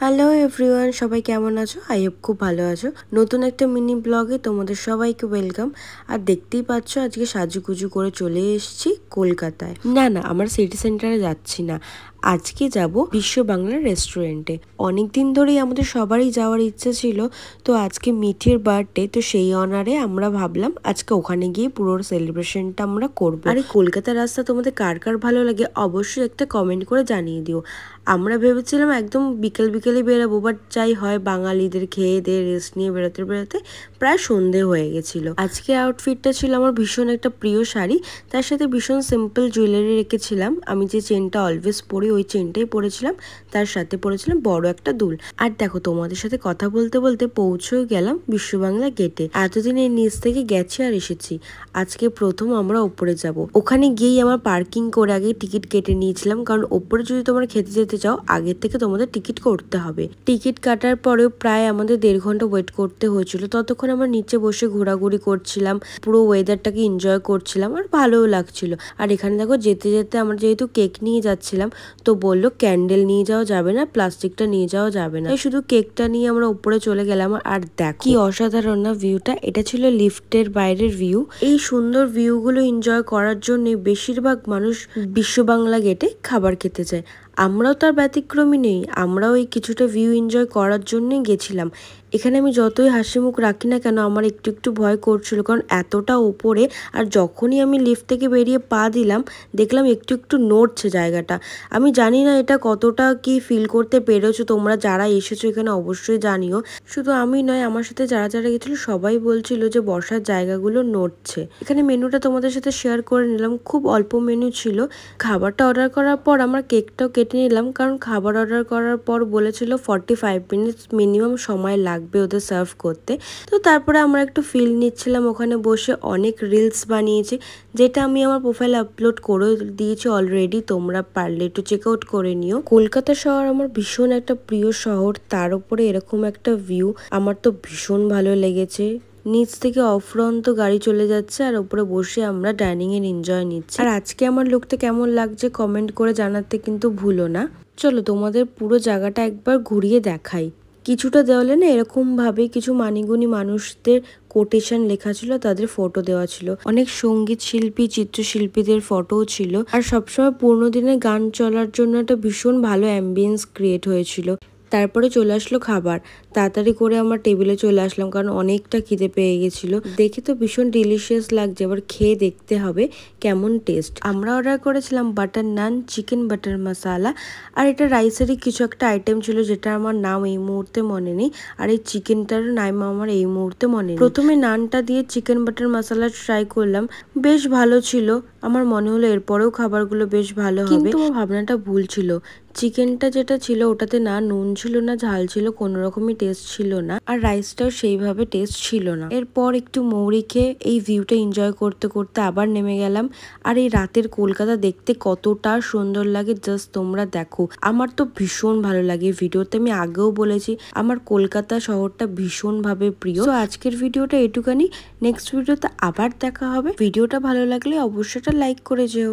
Hello everyone, সবাই কেমন আছো? আই হোপ খুব ভালো আছো। নতুন একটা মিনি ব্লগে তোমাদের সবাইকে ওয়েলকাম। আর দেখতেই পাচ্ছ আজকে সাজুগুজু করে চলে এসেছি কলকাতায়। না, আমরা সিটি সেন্টারে যাচ্ছি না, আজকে যাব বিশ্ব বাংলা রেস্টুরেন্টে। অনেকদিন ধরেই আমাদের সবারই যাওয়ার ইচ্ছে ছিল, তো আজকে মিঠির বার্থডে, তো সেই অনারে আমরা ভাবলাম আজকে ওখানে গিয়ে পুরো সেলিব্রেশনটা আমরা করবো। আর এই কলকাতার রাস্তা তোমাদের কার কার ভালো লাগে অবশ্যই একটা কমেন্ট করে জানিয়ে দিও। আমরা ভেবেছিলাম একদম বিকেলে বেরোবো, বাট যাই হয় বাঙালিদের খেয়ে দিয়ে রেস্ট নিয়ে বেরোতে বেরোতে প্রায় সন্ধে হয়ে গেছিলো। আজকে আউটফিটটা ছিল আমার ভীষণ একটা প্রিয় শাড়ি, তার সাথে ভীষণ সিম্পল জুয়েলারি রেখেছিলাম। আমি যে চেনটা অলওয়েজ পরি ওই চেনটাই পরেছিলাম, তার সাথে পরেছিলাম বড় একটা দুল। আর দেখো তোমাদের সাথে কথা বলতে বলতে পৌঁছেও গেলাম বিশ্ব বাংলা গেটে। এতদিন এর নিচ থেকে গেছি আর এসেছি, আজকে প্রথম আমরা ওপরে যাব। ওখানে গিয়েই আমার পার্কিং করে আগে টিকিট কেটে নিয়েছিলাম, কারণ ওপরে যদি তোমরা খেতে যেতে চাও আগের থেকে তোমাদের টিকিট করতে হবে। টিকিট কাটার পরেও প্রায় আমাদের 1.5 ঘন্টা ওয়েট করতে হয়েছিল। ততক্ষণ আমরা নিচে বসে ঘোরাঘুরি করছিলাম, পুরো ওয়েদারটাকে এনজয় করছিলাম, আর ভালোও লাগছিল। আর এখানে দেখো যেতে যেতে আমরা যেহেতু কেক নিয়ে যাচ্ছিলাম, তো বললো ক্যান্ডেল নিয়ে যাওয়া যাবে না, প্লাস্টিকটা নিয়ে যাওয়া যাবে না, শুধু কেকটা নিয়ে আমরা উপরে চলে গেলাম। আর দেখ কি অসাধারণ না ভিউটা, এটা ছিল লিফটের বাইরের ভিউ। এই সুন্দর ভিউগুলো এনজয় করার জন্য বেশিরভাগ মানুষ বিশ্ব বাংলা গেটে খাবার খেতে যায়। আমরাও তার ব্যতিক্রমী নেই, আমরাও এই কিছুটা ভিউ এনজয় করার জন্যই গেছিলাম। এখানে আমি যতই হাসি মুখ রাখি না কেন আমার একটু একটু ভয় করছিল, কারণ এতটা ওপরে। আর যখনই আমি লিফট থেকে বেরিয়ে পা দিলাম দেখলাম একটু একটু নড়ছে জায়গাটা। আমি জানি না এটা কতটা কি ফিল করতে পেরেছো তোমরা যারা এসেছো এখানে, অবশ্যই জানিও। শুধু আমি নয়, আমার সাথে যারা যারা গেছিলো সবাই বলছিল যে বসার জায়গাগুলো নড়ছে। এখানে মেনুটা তোমাদের সাথে শেয়ার করে নিলাম, খুব অল্প মেনু ছিল। খাবারটা অর্ডার করার পর আমরা কেকটাও কেটে নিলাম, কারণ খাবার অর্ডার করার পর বলেছিল 45 মিনিটস মিনিমাম সময় লাগবে ওদের সার্ভ করতে। তো তারপরে আমরা একটু ফিল নিচ্ছিলাম ওখানে বসে। অনেক রিলস বানিয়েছি, যেটা আমি আমার প্রোফাইলে আপলোড করে দিয়েছি অলরেডি, তোমরা পারলে একটু চেক আউট করে নিও। কলকাতা শহর আমার ভীষণ একটা প্রিয় শহর, তার উপরে এরকম একটা ভিউ আমার তো ভীষণ ভালো লেগেছে। নিচ থেকে অফরন্ত গাড়ি চলে যাচ্ছে আর উপরে বসে আমরা ডাইনিং এর এনজয় নিচ্ছি। আর আজকে আমার লুকটা কেমন লাগছে কমেন্ট করে জানাতে কিন্তু ভুলো না। চলো তোমাদের পুরো জায়গাটা একবার ঘুরিয়ে দেখাই। কিছুটা দেওয়ালে না এরকম ভাবে কিছু মানিগুনি মানুষদের কোটেশন লেখা ছিল, তাদের ফটো দেওয়া ছিল। অনেক সঙ্গীত শিল্পী চিত্রশিল্পীদের ফটোও ছিল। আর সবসময় পূর্ণ দিনে গান চলার জন্য একটা ভীষণ ভালো অ্যাম্বিয়েন্স ক্রিয়েট হয়েছিল। তারপরে চলে আসলো খাবার, তাড়াতাড়ি করে আমরা টেবিলে চলে আসলাম, কারণ অনেকটা খিদে পেয়ে গেছিল। দেখে তো ভীষণ ডিলিশিয়াস লাগছে, এবার খেয়ে দেখতে হবে কেমন টেস্ট। আমরা অর্ডার করেছিলাম বাটার নান, চিকেন বাটার মশালা, আর এটা রাইসেরই কিছু একটা আইটেম ছিল যেটা আমার নাম এই মুহূর্তে মনে নেই, আর এই চিকেনটার নাম আমার এই মুহূর্তে মনে নেই। প্রথমে নানটা দিয়ে চিকেন বাটার মশালা ট্রাই করলাম, বেশ ভালো ছিল। আমার মনে হলো এরপরেও খাবারগুলো বেশ ভালো হবে, কিন্তু আমার ভাবনাটা ভুল ছিল। চিকেনটা যেটা ছিল ওটাতে না নুন ছিল না ঝাল ছিল, কোনো রকমই টেস্ট ছিল না, আর রাইসটাও সেইভাবে টেস্ট ছিল না। এরপর একটু মৌরি খেয়ে এই ভিউটা এনজয় করতে করতে আবার নেমে গেলাম। আর এই রাতের কলকাতা দেখতে কতটা সুন্দর লাগে জাস্ট তোমরা দেখো। আমার তো ভীষণ ভালো লাগে, ভিডিওতে আমি আগেও বলেছি আমার কলকাতা শহরটা ভীষণ ভাবে প্রিয়। তো আজকের ভিডিওটা এটুখানি, নেক্সট ভিডিওতে আবার দেখা হবে। ভিডিওটা ভালো লাগলে অবশ্যই লাইক করে যেও।